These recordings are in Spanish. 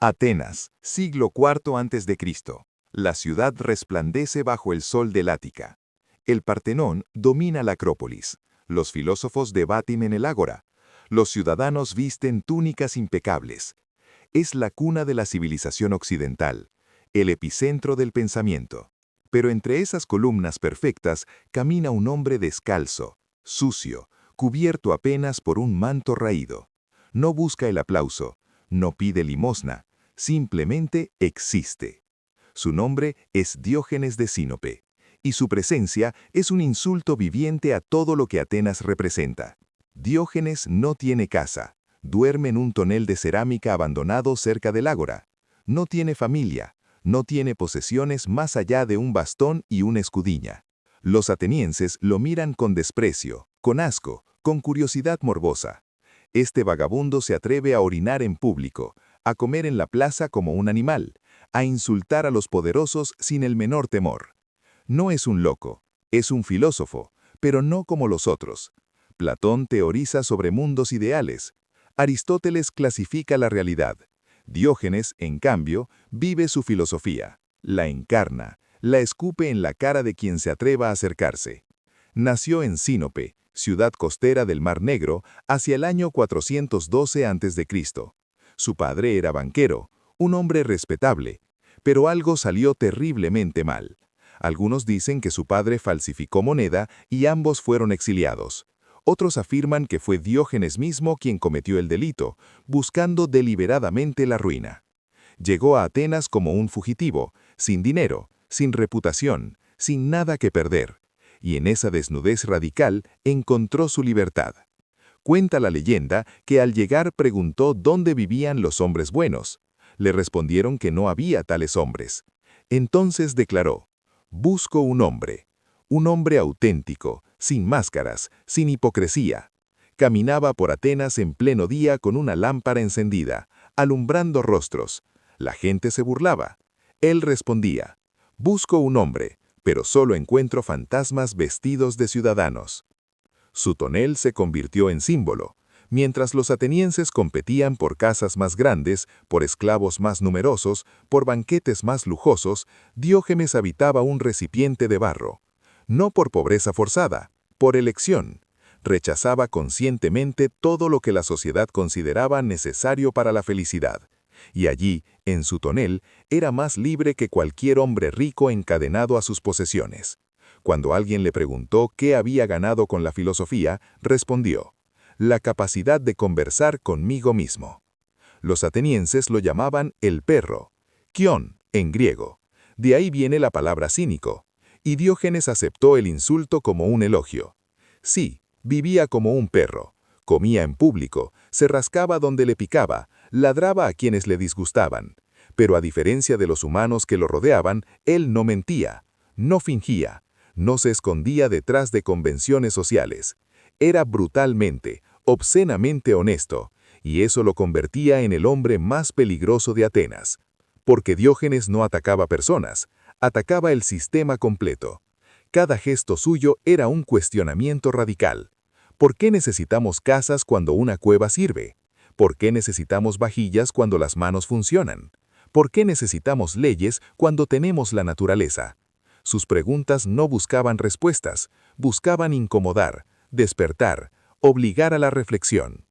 Atenas, siglo IV a.C. La ciudad resplandece bajo el sol del Ática. El Partenón domina la Acrópolis. Los filósofos debaten en el Ágora. Los ciudadanos visten túnicas impecables. Es la cuna de la civilización occidental, el epicentro del pensamiento. Pero entre esas columnas perfectas camina un hombre descalzo, sucio, cubierto apenas por un manto raído. No busca el aplauso, no pide limosna, simplemente existe. Su nombre es Diógenes de Sinope, y su presencia es un insulto viviente a todo lo que Atenas representa. Diógenes no tiene casa, duerme en un tonel de cerámica abandonado cerca del ágora. No tiene familia, no tiene posesiones más allá de un bastón y una escudiña. Los atenienses lo miran con desprecio, con asco, con curiosidad morbosa. Este vagabundo se atreve a orinar en público, a comer en la plaza como un animal, a insultar a los poderosos sin el menor temor. No es un loco, es un filósofo, pero no como los otros. Platón teoriza sobre mundos ideales. Aristóteles clasifica la realidad. Diógenes, en cambio, vive su filosofía, la encarna, la escupe en la cara de quien se atreva a acercarse. Nació en Sinope, ciudad costera del Mar Negro, hacia el año 412 a.C. Su padre era banquero, un hombre respetable, pero algo salió terriblemente mal. Algunos dicen que su padre falsificó moneda y ambos fueron exiliados. Otros afirman que fue Diógenes mismo quien cometió el delito, buscando deliberadamente la ruina. Llegó a Atenas como un fugitivo, sin dinero, sin reputación, sin nada que perder, y en esa desnudez radical encontró su libertad. Cuenta la leyenda que al llegar preguntó dónde vivían los hombres buenos. Le respondieron que no había tales hombres. Entonces declaró: «Busco un hombre auténtico, sin máscaras, sin hipocresía». Caminaba por Atenas en pleno día con una lámpara encendida, alumbrando rostros. La gente se burlaba. Él respondía: «Busco un hombre, pero solo encuentro fantasmas vestidos de ciudadanos». Su tonel se convirtió en símbolo. Mientras los atenienses competían por casas más grandes, por esclavos más numerosos, por banquetes más lujosos, Diógenes habitaba un recipiente de barro. No por pobreza forzada, por elección. Rechazaba conscientemente todo lo que la sociedad consideraba necesario para la felicidad. Y allí, en su tonel, era más libre que cualquier hombre rico encadenado a sus posesiones. Cuando alguien le preguntó qué había ganado con la filosofía, respondió: «La capacidad de conversar conmigo mismo». Los atenienses lo llamaban el perro, kion en griego. De ahí viene la palabra cínico. Y Diógenes aceptó el insulto como un elogio. Sí, vivía como un perro. Comía en público, se rascaba donde le picaba, ladraba a quienes le disgustaban. Pero a diferencia de los humanos que lo rodeaban, él no mentía, no fingía, no se escondía detrás de convenciones sociales. Era brutalmente, obscenamente honesto, y eso lo convertía en el hombre más peligroso de Atenas. Porque Diógenes no atacaba personas, atacaba el sistema completo. Cada gesto suyo era un cuestionamiento radical. ¿Por qué necesitamos casas cuando una cueva sirve? ¿Por qué necesitamos vajillas cuando las manos funcionan? ¿Por qué necesitamos leyes cuando tenemos la naturaleza? Sus preguntas no buscaban respuestas, buscaban incomodar, despertar, obligar a la reflexión.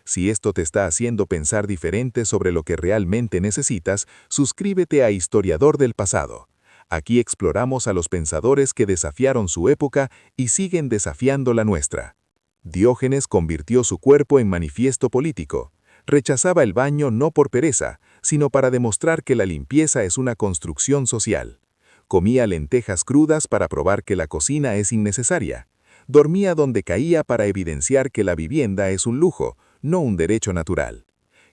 Si esto te está haciendo pensar diferente sobre lo que realmente necesitas, suscríbete a Historiador del Pasado. Aquí exploramos a los pensadores que desafiaron su época y siguen desafiando la nuestra. Diógenes convirtió su cuerpo en manifiesto político. Rechazaba el baño no por pereza, sino para demostrar que la limpieza es una construcción social. Comía lentejas crudas para probar que la cocina es innecesaria. Dormía donde caía para evidenciar que la vivienda es un lujo, no un derecho natural.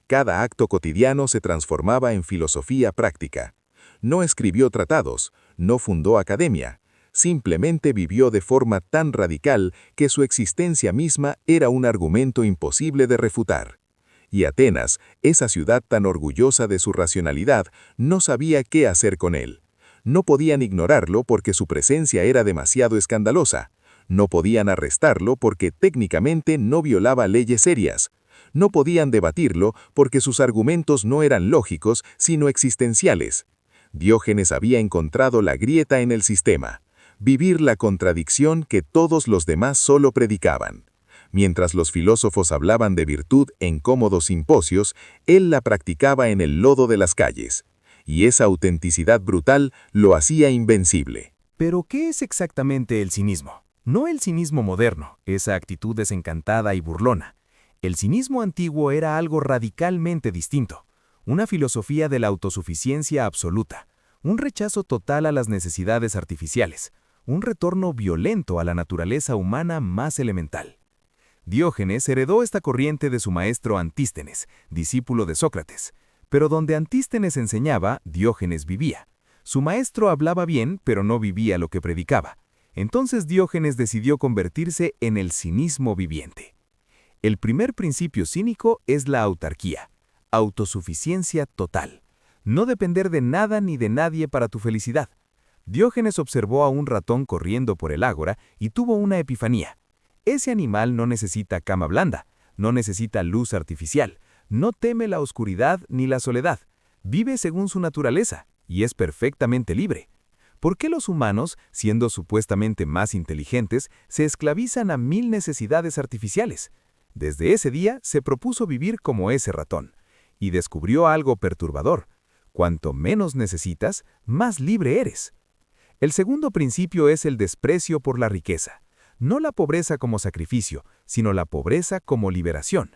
Cada acto cotidiano se transformaba en filosofía práctica. No escribió tratados, no fundó academia. Simplemente vivió de forma tan radical que su existencia misma era un argumento imposible de refutar. Y Atenas, esa ciudad tan orgullosa de su racionalidad, no sabía qué hacer con él. No podían ignorarlo porque su presencia era demasiado escandalosa. No podían arrestarlo porque técnicamente no violaba leyes serias. No podían debatirlo porque sus argumentos no eran lógicos, sino existenciales. Diógenes había encontrado la grieta en el sistema, vivir la contradicción que todos los demás solo predicaban. Mientras los filósofos hablaban de virtud en cómodos simposios, él la practicaba en el lodo de las calles. Y esa autenticidad brutal lo hacía invencible. Pero, ¿qué es exactamente el cinismo? No el cinismo moderno, esa actitud desencantada y burlona. El cinismo antiguo era algo radicalmente distinto, una filosofía de la autosuficiencia absoluta, un rechazo total a las necesidades artificiales, un retorno violento a la naturaleza humana más elemental. Diógenes heredó esta corriente de su maestro Antístenes, discípulo de Sócrates, pero donde Antístenes enseñaba, Diógenes vivía. Su maestro hablaba bien, pero no vivía lo que predicaba. Entonces Diógenes decidió convertirse en el cinismo viviente. El primer principio cínico es la autarquía, autosuficiencia total. No depender de nada ni de nadie para tu felicidad. Diógenes observó a un ratón corriendo por el ágora y tuvo una epifanía. Ese animal no necesita cama blanda, no necesita luz artificial, no teme la oscuridad ni la soledad. Vive según su naturaleza y es perfectamente libre. ¿Por qué los humanos, siendo supuestamente más inteligentes, se esclavizan a 1000 necesidades artificiales? Desde ese día se propuso vivir como ese ratón, y descubrió algo perturbador. Cuanto menos necesitas, más libre eres. El segundo principio es el desprecio por la riqueza. No la pobreza como sacrificio, sino la pobreza como liberación.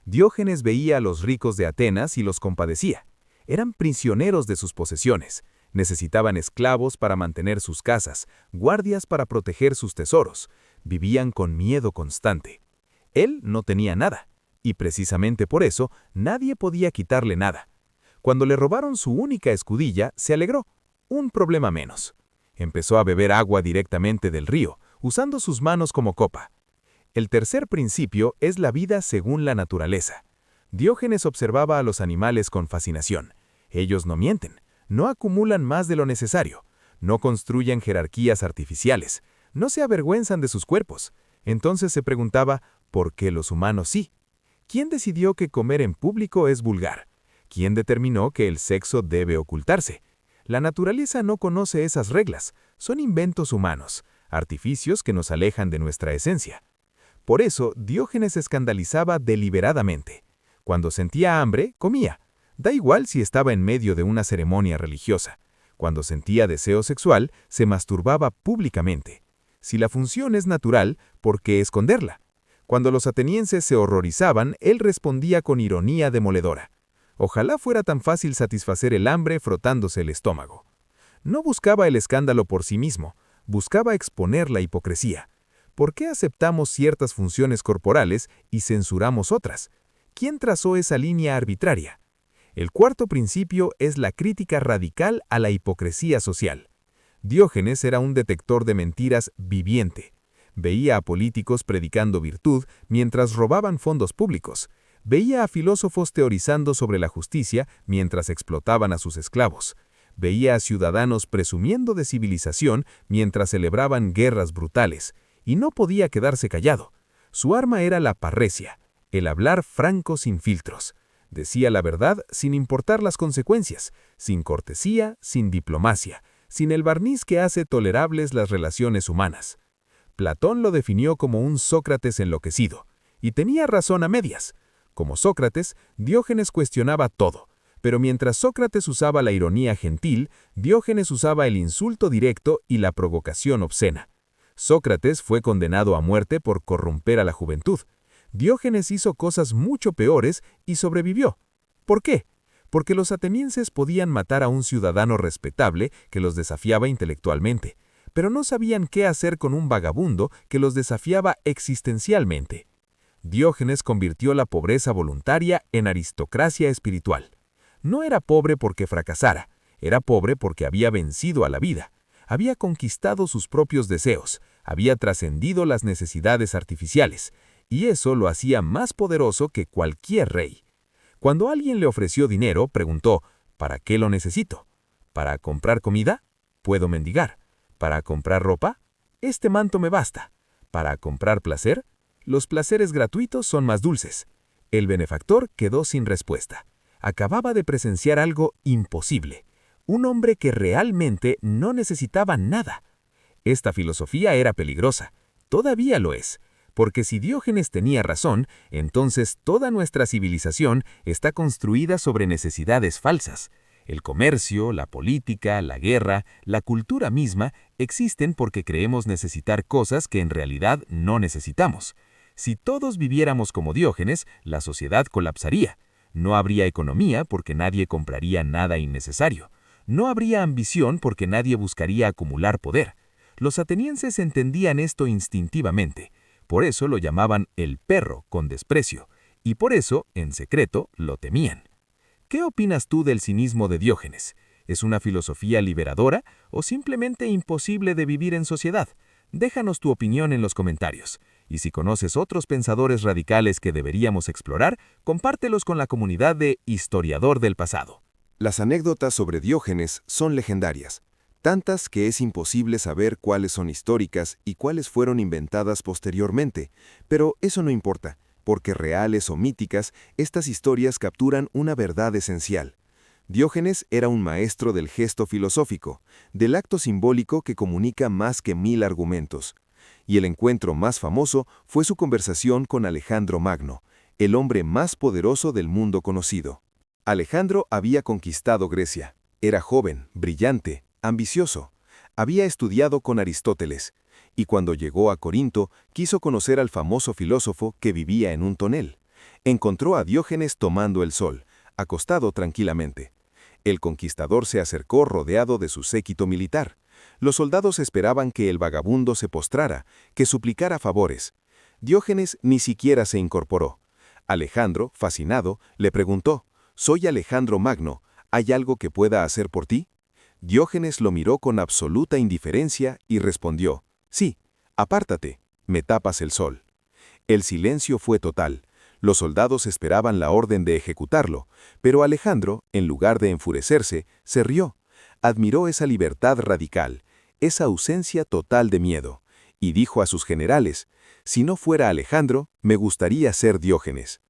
Diógenes veía a los ricos de Atenas y los compadecía. Eran prisioneros de sus posesiones. Necesitaban esclavos para mantener sus casas, guardias para proteger sus tesoros. Vivían con miedo constante. Él no tenía nada, y precisamente por eso nadie podía quitarle nada. Cuando le robaron su única escudilla, se alegró. Un problema menos. Empezó a beber agua directamente del río, usando sus manos como copa. El tercer principio es la vida según la naturaleza. Diógenes observaba a los animales con fascinación. Ellos no mienten, no acumulan más de lo necesario, no construyen jerarquías artificiales, no se avergüenzan de sus cuerpos. Entonces se preguntaba, ¿por qué los humanos sí? ¿Quién decidió que comer en público es vulgar? ¿Quién determinó que el sexo debe ocultarse? La naturaleza no conoce esas reglas, son inventos humanos, artificios que nos alejan de nuestra esencia. Por eso, Diógenes se escandalizaba deliberadamente. Cuando sentía hambre, comía. Da igual si estaba en medio de una ceremonia religiosa. Cuando sentía deseo sexual, se masturbaba públicamente. Si la función es natural, ¿por qué esconderla? Cuando los atenienses se horrorizaban, él respondía con ironía demoledora. Ojalá fuera tan fácil satisfacer el hambre frotándose el estómago. No buscaba el escándalo por sí mismo, buscaba exponer la hipocresía. ¿Por qué aceptamos ciertas funciones corporales y censuramos otras? ¿Quién trazó esa línea arbitraria? El cuarto principio es la crítica radical a la hipocresía social. Diógenes era un detector de mentiras viviente. Veía a políticos predicando virtud mientras robaban fondos públicos. Veía a filósofos teorizando sobre la justicia mientras explotaban a sus esclavos. Veía a ciudadanos presumiendo de civilización mientras celebraban guerras brutales. Y no podía quedarse callado. Su arma era la parresia, el hablar franco sin filtros. Decía la verdad sin importar las consecuencias, sin cortesía, sin diplomacia, sin el barniz que hace tolerables las relaciones humanas. Platón lo definió como un Sócrates enloquecido, y tenía razón a medias. Como Sócrates, Diógenes cuestionaba todo, pero mientras Sócrates usaba la ironía gentil, Diógenes usaba el insulto directo y la provocación obscena. Sócrates fue condenado a muerte por corromper a la juventud. Diógenes hizo cosas mucho peores y sobrevivió. ¿Por qué? Porque los atenienses podían matar a un ciudadano respetable que los desafiaba intelectualmente, pero no sabían qué hacer con un vagabundo que los desafiaba existencialmente. Diógenes convirtió la pobreza voluntaria en aristocracia espiritual. No era pobre porque fracasara, era pobre porque había vencido a la vida, había conquistado sus propios deseos, había trascendido las necesidades artificiales, y eso lo hacía más poderoso que cualquier rey. Cuando alguien le ofreció dinero, preguntó, ¿para qué lo necesito? ¿Para comprar comida? Puedo mendigar. ¿Para comprar ropa? Este manto me basta. ¿Para comprar placer? Los placeres gratuitos son más dulces. El benefactor quedó sin respuesta. Acababa de presenciar algo imposible. Un hombre que realmente no necesitaba nada. Esta filosofía era peligrosa. Todavía lo es. Porque si Diógenes tenía razón, entonces toda nuestra civilización está construida sobre necesidades falsas. El comercio, la política, la guerra, la cultura misma existen porque creemos necesitar cosas que en realidad no necesitamos. Si todos viviéramos como Diógenes, la sociedad colapsaría. No habría economía porque nadie compraría nada innecesario. No habría ambición porque nadie buscaría acumular poder. Los atenienses entendían esto instintivamente. Por eso lo llamaban el perro con desprecio, y por eso, en secreto, lo temían. ¿Qué opinas tú del cinismo de Diógenes? ¿Es una filosofía liberadora o simplemente imposible de vivir en sociedad? Déjanos tu opinión en los comentarios. Y si conoces otros pensadores radicales que deberíamos explorar, compártelos con la comunidad de Historiador del Pasado. Las anécdotas sobre Diógenes son legendarias, tantas que es imposible saber cuáles son históricas y cuáles fueron inventadas posteriormente, pero eso no importa, porque reales o míticas, estas historias capturan una verdad esencial. Diógenes era un maestro del gesto filosófico, del acto simbólico que comunica más que 1000 argumentos. Y el encuentro más famoso fue su conversación con Alejandro Magno, el hombre más poderoso del mundo conocido. Alejandro había conquistado Grecia. Era joven, brillante, ambicioso. Había estudiado con Aristóteles, y cuando llegó a Corinto, quiso conocer al famoso filósofo que vivía en un tonel. Encontró a Diógenes tomando el sol, acostado tranquilamente. El conquistador se acercó rodeado de su séquito militar. Los soldados esperaban que el vagabundo se postrara, que suplicara favores. Diógenes ni siquiera se incorporó. Alejandro, fascinado, le preguntó: «Soy Alejandro Magno, ¿hay algo que pueda hacer por ti?». Diógenes lo miró con absoluta indiferencia y respondió: «Sí, apártate, me tapas el sol». El silencio fue total. Los soldados esperaban la orden de ejecutarlo, pero Alejandro, en lugar de enfurecerse, se rió. Admiró esa libertad radical, esa ausencia total de miedo, y dijo a sus generales: «Si no fuera Alejandro, me gustaría ser Diógenes».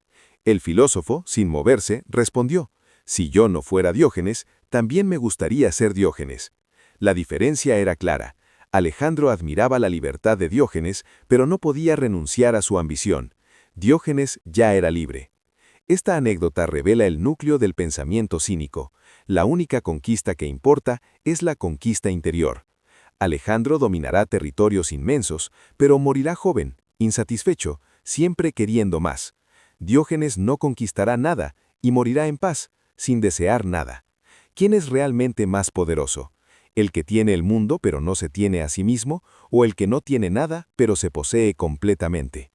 El filósofo, sin moverse, respondió: «Si yo no fuera Diógenes, también me gustaría ser Diógenes». La diferencia era clara. Alejandro admiraba la libertad de Diógenes, pero no podía renunciar a su ambición. Diógenes ya era libre. Esta anécdota revela el núcleo del pensamiento cínico. La única conquista que importa es la conquista interior. Alejandro dominará territorios inmensos, pero morirá joven, insatisfecho, siempre queriendo más. Diógenes no conquistará nada y morirá en paz, sin desear nada. ¿Quién es realmente más poderoso? ¿El que tiene el mundo pero no se tiene a sí mismo, o el que no tiene nada pero se posee completamente?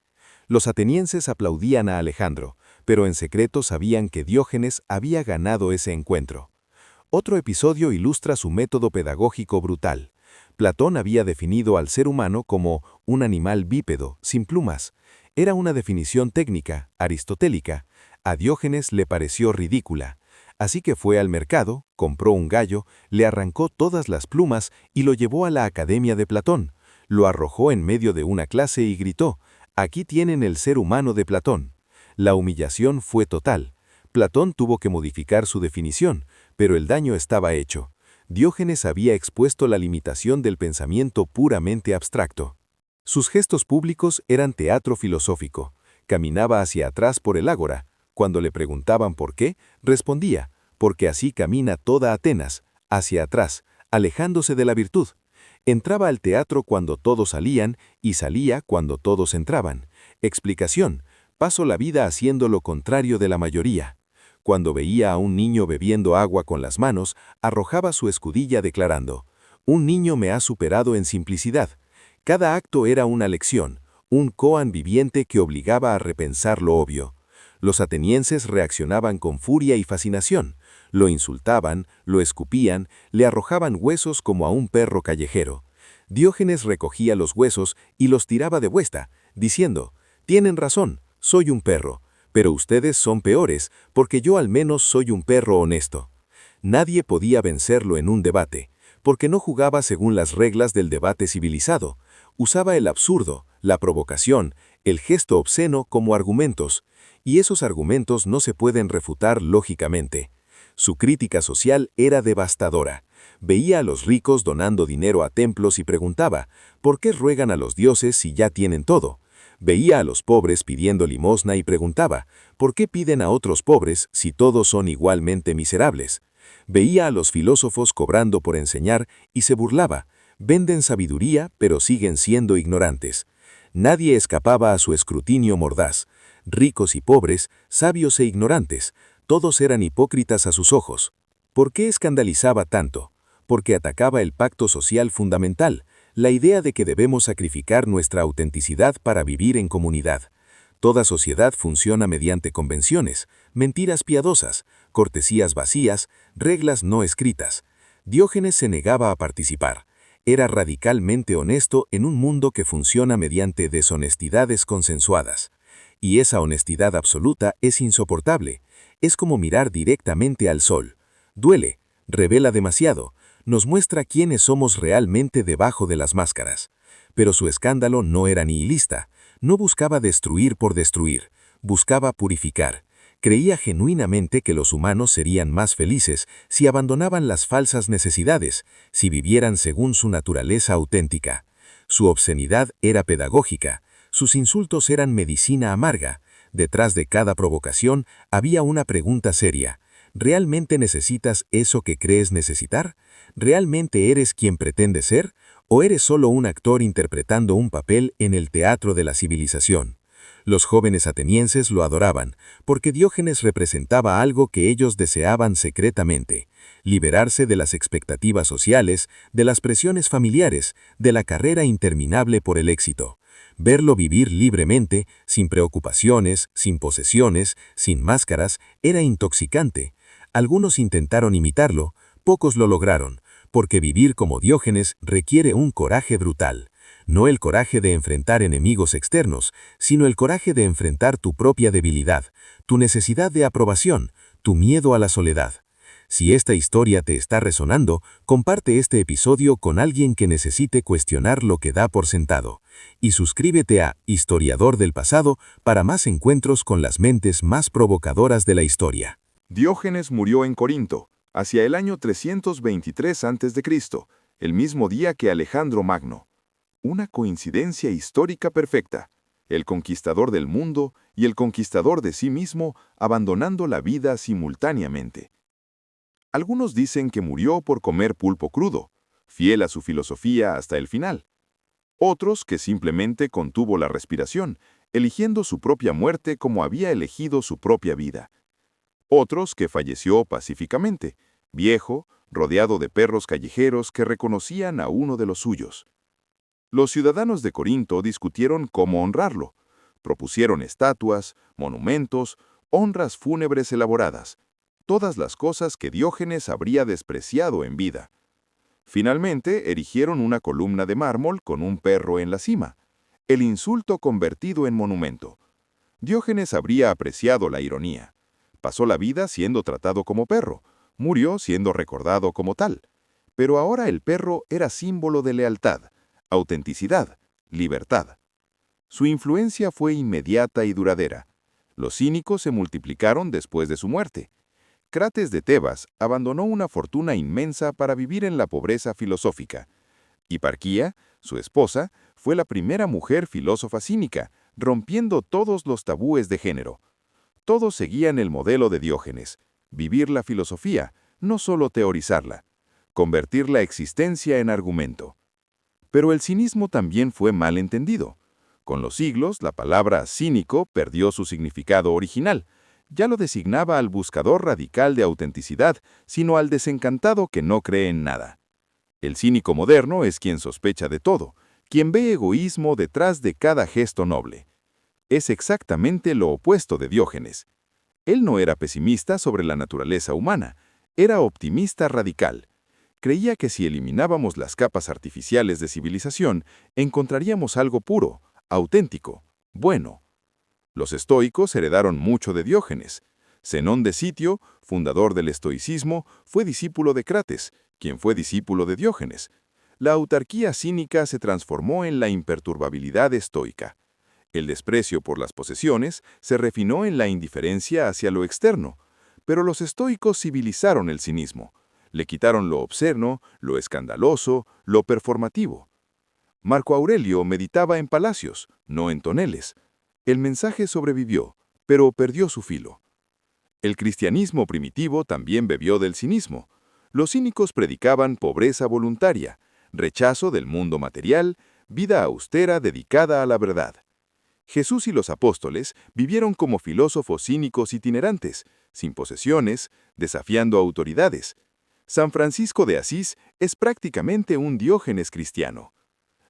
Los atenienses aplaudían a Alejandro, pero en secreto sabían que Diógenes había ganado ese encuentro. Otro episodio ilustra su método pedagógico brutal. Platón había definido al ser humano como un animal bípedo, sin plumas. Era una definición técnica, aristotélica. A Diógenes le pareció ridícula. Así que fue al mercado, compró un gallo, le arrancó todas las plumas y lo llevó a la academia de Platón. Lo arrojó en medio de una clase y gritó: «Aquí tienen el ser humano de Platón». La humillación fue total. Platón tuvo que modificar su definición, pero el daño estaba hecho. Diógenes había expuesto la limitación del pensamiento puramente abstracto. Sus gestos públicos eran teatro filosófico. Caminaba hacia atrás por el ágora. Cuando le preguntaban por qué, respondía: «Porque así camina toda Atenas, hacia atrás, alejándose de la virtud». Entraba al teatro cuando todos salían y salía cuando todos entraban. Explicación: paso la vida haciendo lo contrario de la mayoría. Cuando veía a un niño bebiendo agua con las manos, arrojaba su escudilla declarando: «Un niño me ha superado en simplicidad». Cada acto era una lección, un koan viviente que obligaba a repensar lo obvio. Los atenienses reaccionaban con furia y fascinación. Lo insultaban, lo escupían, le arrojaban huesos como a un perro callejero. Diógenes recogía los huesos y los tiraba de vuelta, diciendo: «Tienen razón, soy un perro, pero ustedes son peores, porque yo al menos soy un perro honesto». Nadie podía vencerlo en un debate, porque no jugaba según las reglas del debate civilizado. Usaba el absurdo, la provocación, el gesto obsceno como argumentos, y esos argumentos no se pueden refutar lógicamente. Su crítica social era devastadora. Veía a los ricos donando dinero a templos y preguntaba, ¿por qué ruegan a los dioses si ya tienen todo? Veía a los pobres pidiendo limosna y preguntaba, ¿por qué piden a otros pobres si todos son igualmente miserables? Veía a los filósofos cobrando por enseñar y se burlaba, venden sabiduría pero siguen siendo ignorantes. Nadie escapaba a su escrutinio mordaz. Ricos y pobres, sabios e ignorantes, todos eran hipócritas a sus ojos. ¿Por qué escandalizaba tanto? Porque atacaba el pacto social fundamental, la idea de que debemos sacrificar nuestra autenticidad para vivir en comunidad. Toda sociedad funciona mediante convenciones, mentiras piadosas, cortesías vacías, reglas no escritas. Diógenes se negaba a participar. Era radicalmente honesto en un mundo que funciona mediante deshonestidades consensuadas. Y esa honestidad absoluta es insoportable. Es como mirar directamente al sol. Duele, revela demasiado, nos muestra quiénes somos realmente debajo de las máscaras. Pero su escándalo no era nihilista, no buscaba destruir por destruir, buscaba purificar. Creía genuinamente que los humanos serían más felices si abandonaban las falsas necesidades, si vivieran según su naturaleza auténtica. Su obscenidad era pedagógica, sus insultos eran medicina amarga. Detrás de cada provocación había una pregunta seria. ¿Realmente necesitas eso que crees necesitar? ¿Realmente eres quien pretendes ser? ¿O eres solo un actor interpretando un papel en el teatro de la civilización? Los jóvenes atenienses lo adoraban, porque Diógenes representaba algo que ellos deseaban secretamente: liberarse de las expectativas sociales, de las presiones familiares, de la carrera interminable por el éxito. Verlo vivir libremente, sin preocupaciones, sin posesiones, sin máscaras, era intoxicante. Algunos intentaron imitarlo, pocos lo lograron, porque vivir como Diógenes requiere un coraje brutal. No el coraje de enfrentar enemigos externos, sino el coraje de enfrentar tu propia debilidad, tu necesidad de aprobación, tu miedo a la soledad. Si esta historia te está resonando, comparte este episodio con alguien que necesite cuestionar lo que da por sentado. Y suscríbete a Historiador del Pasado para más encuentros con las mentes más provocadoras de la historia. Diógenes murió en Corinto, hacia el año 323 a.C., el mismo día que Alejandro Magno. Una coincidencia histórica perfecta. El conquistador del mundo y el conquistador de sí mismo abandonando la vida simultáneamente. Algunos dicen que murió por comer pulpo crudo, fiel a su filosofía hasta el final. Otros que simplemente contuvo la respiración, eligiendo su propia muerte como había elegido su propia vida. Otros que falleció pacíficamente, viejo, rodeado de perros callejeros que reconocían a uno de los suyos. Los ciudadanos de Corinto discutieron cómo honrarlo. Propusieron estatuas, monumentos, honras fúnebres elaboradas, todas las cosas que Diógenes habría despreciado en vida. Finalmente, erigieron una columna de mármol con un perro en la cima, el insulto convertido en monumento. Diógenes habría apreciado la ironía. Pasó la vida siendo tratado como perro, murió siendo recordado como tal. Pero ahora el perro era símbolo de lealtad, autenticidad, libertad. Su influencia fue inmediata y duradera. Los cínicos se multiplicaron después de su muerte. Crates de Tebas abandonó una fortuna inmensa para vivir en la pobreza filosófica. Hiparquía, su esposa, fue la primera mujer filósofa cínica, rompiendo todos los tabúes de género. Todos seguían el modelo de Diógenes: vivir la filosofía, no solo teorizarla, convertir la existencia en argumento. Pero el cinismo también fue mal entendido. Con los siglos, la palabra cínico perdió su significado original. Ya no designaba al buscador radical de autenticidad, sino al desencantado que no cree en nada. El cínico moderno es quien sospecha de todo, quien ve egoísmo detrás de cada gesto noble. Es exactamente lo opuesto de Diógenes. Él no era pesimista sobre la naturaleza humana, era optimista radical. Creía que si eliminábamos las capas artificiales de civilización, encontraríamos algo puro, auténtico, bueno. Los estoicos heredaron mucho de Diógenes. Zenón de Sitio, fundador del estoicismo, fue discípulo de Crates, quien fue discípulo de Diógenes. La autarquía cínica se transformó en la imperturbabilidad estoica. El desprecio por las posesiones se refinó en la indiferencia hacia lo externo, pero los estoicos civilizaron el cinismo. Le quitaron lo obsceno, lo escandaloso, lo performativo. Marco Aurelio meditaba en palacios, no en toneles. El mensaje sobrevivió, pero perdió su filo. El cristianismo primitivo también bebió del cinismo. Los cínicos predicaban pobreza voluntaria, rechazo del mundo material, vida austera dedicada a la verdad. Jesús y los apóstoles vivieron como filósofos cínicos itinerantes, sin posesiones, desafiando autoridades. San Francisco de Asís es prácticamente un Diógenes cristiano.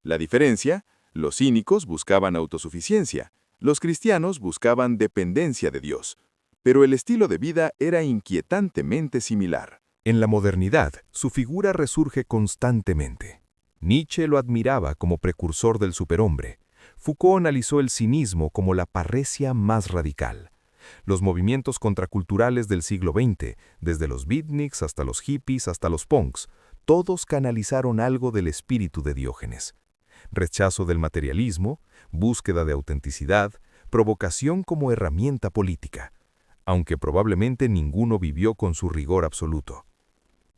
La diferencia, los cínicos buscaban autosuficiencia, los cristianos buscaban dependencia de Dios, pero el estilo de vida era inquietantemente similar. En la modernidad, su figura resurge constantemente. Nietzsche lo admiraba como precursor del superhombre. Foucault analizó el cinismo como la parresia más radical. Los movimientos contraculturales del siglo XX, desde los beatniks hasta los hippies hasta los punks, todos canalizaron algo del espíritu de Diógenes. Rechazo del materialismo, búsqueda de autenticidad, provocación como herramienta política, aunque probablemente ninguno vivió con su rigor absoluto.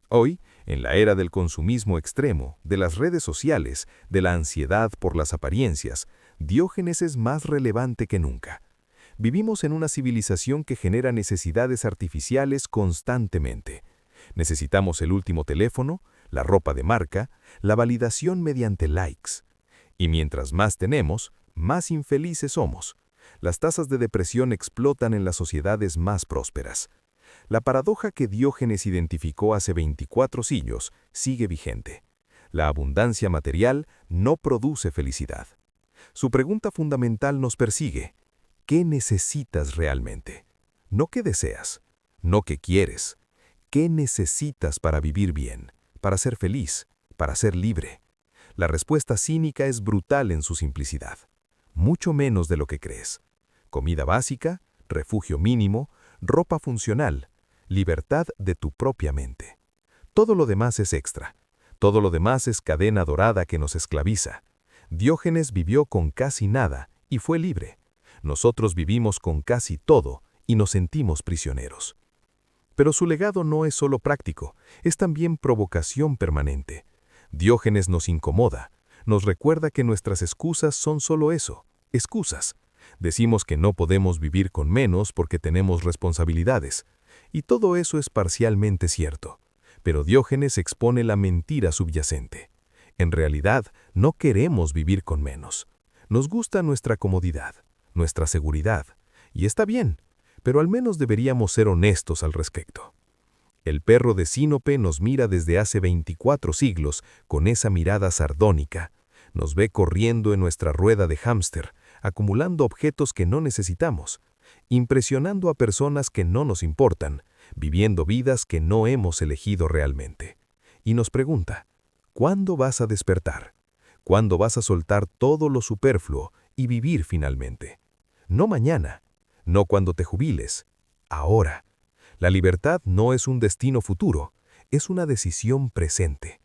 Hoy, en la era del consumismo extremo, de las redes sociales, de la ansiedad por las apariencias, Diógenes es más relevante que nunca. Vivimos en una civilización que genera necesidades artificiales constantemente. Necesitamos el último teléfono, la ropa de marca, la validación mediante likes. Y mientras más tenemos, más infelices somos. Las tasas de depresión explotan en las sociedades más prósperas. La paradoja que Diógenes identificó hace 24 siglos sigue vigente. La abundancia material no produce felicidad. Su pregunta fundamental nos persigue. ¿Qué necesitas realmente? No qué deseas, no qué quieres. ¿Qué necesitas para vivir bien, para ser feliz, para ser libre? La respuesta cínica es brutal en su simplicidad. Mucho menos de lo que crees. Comida básica, refugio mínimo, ropa funcional, libertad de tu propia mente. Todo lo demás es extra. Todo lo demás es cadena dorada que nos esclaviza. Diógenes vivió con casi nada y fue libre. Nosotros vivimos con casi todo y nos sentimos prisioneros. Pero su legado no es solo práctico, es también provocación permanente. Diógenes nos incomoda, nos recuerda que nuestras excusas son solo eso, excusas. Decimos que no podemos vivir con menos porque tenemos responsabilidades. Y todo eso es parcialmente cierto. Pero Diógenes expone la mentira subyacente. En realidad, no queremos vivir con menos. Nos gusta nuestra comodidad, nuestra seguridad. Y está bien, pero al menos deberíamos ser honestos al respecto. El perro de Sinope nos mira desde hace 24 siglos con esa mirada sardónica. Nos ve corriendo en nuestra rueda de hámster, acumulando objetos que no necesitamos, impresionando a personas que no nos importan, viviendo vidas que no hemos elegido realmente. Y nos pregunta, ¿cuándo vas a despertar? ¿Cuándo vas a soltar todo lo superfluo y vivir finalmente? No mañana, no cuando te jubiles, ahora. La libertad no es un destino futuro, es una decisión presente.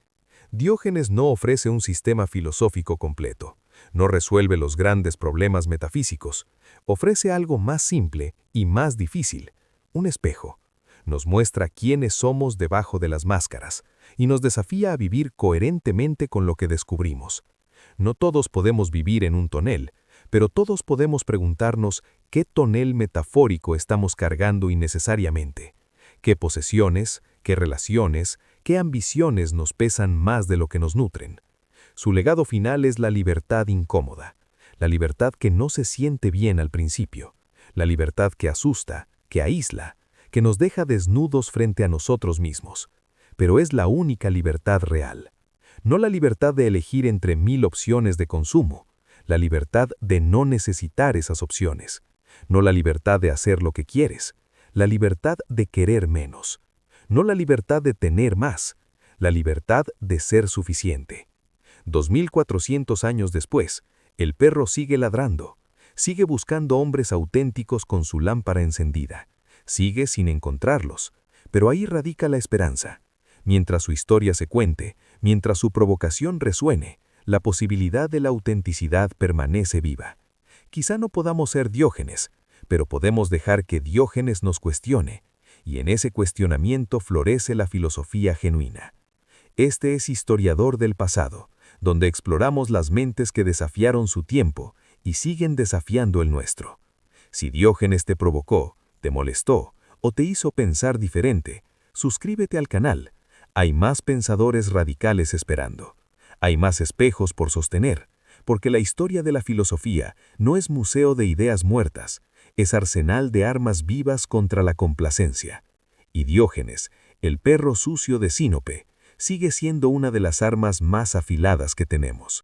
Diógenes no ofrece un sistema filosófico completo, no resuelve los grandes problemas metafísicos, ofrece algo más simple y más difícil, un espejo. Nos muestra quiénes somos debajo de las máscaras y nos desafía a vivir coherentemente con lo que descubrimos. No todos podemos vivir en un tonel, pero todos podemos preguntarnos qué tonel metafórico estamos cargando innecesariamente, qué posesiones, qué relaciones, qué ambiciones nos pesan más de lo que nos nutren. Su legado final es la libertad incómoda, la libertad que no se siente bien al principio, la libertad que asusta, que aísla, que nos deja desnudos frente a nosotros mismos. Pero es la única libertad real. No la libertad de elegir entre 1000 opciones de consumo, la libertad de no necesitar esas opciones, no la libertad de hacer lo que quieres, la libertad de querer menos, no la libertad de tener más, la libertad de ser suficiente. 2400 años después, el perro sigue ladrando, sigue buscando hombres auténticos con su lámpara encendida, sigue sin encontrarlos, pero ahí radica la esperanza. Mientras su historia se cuente, mientras su provocación resuene, la posibilidad de la autenticidad permanece viva. Quizá no podamos ser Diógenes, pero podemos dejar que Diógenes nos cuestione, y en ese cuestionamiento florece la filosofía genuina. Este es Historiador del pasado, donde exploramos las mentes que desafiaron su tiempo y siguen desafiando el nuestro. Si Diógenes te provocó, te molestó o te hizo pensar diferente, suscríbete al canal. Hay más pensadores radicales esperando. Hay más espejos por sostener, porque la historia de la filosofía no es museo de ideas muertas, es arsenal de armas vivas contra la complacencia. Y Diógenes, el perro sucio de Sinope, sigue siendo una de las armas más afiladas que tenemos.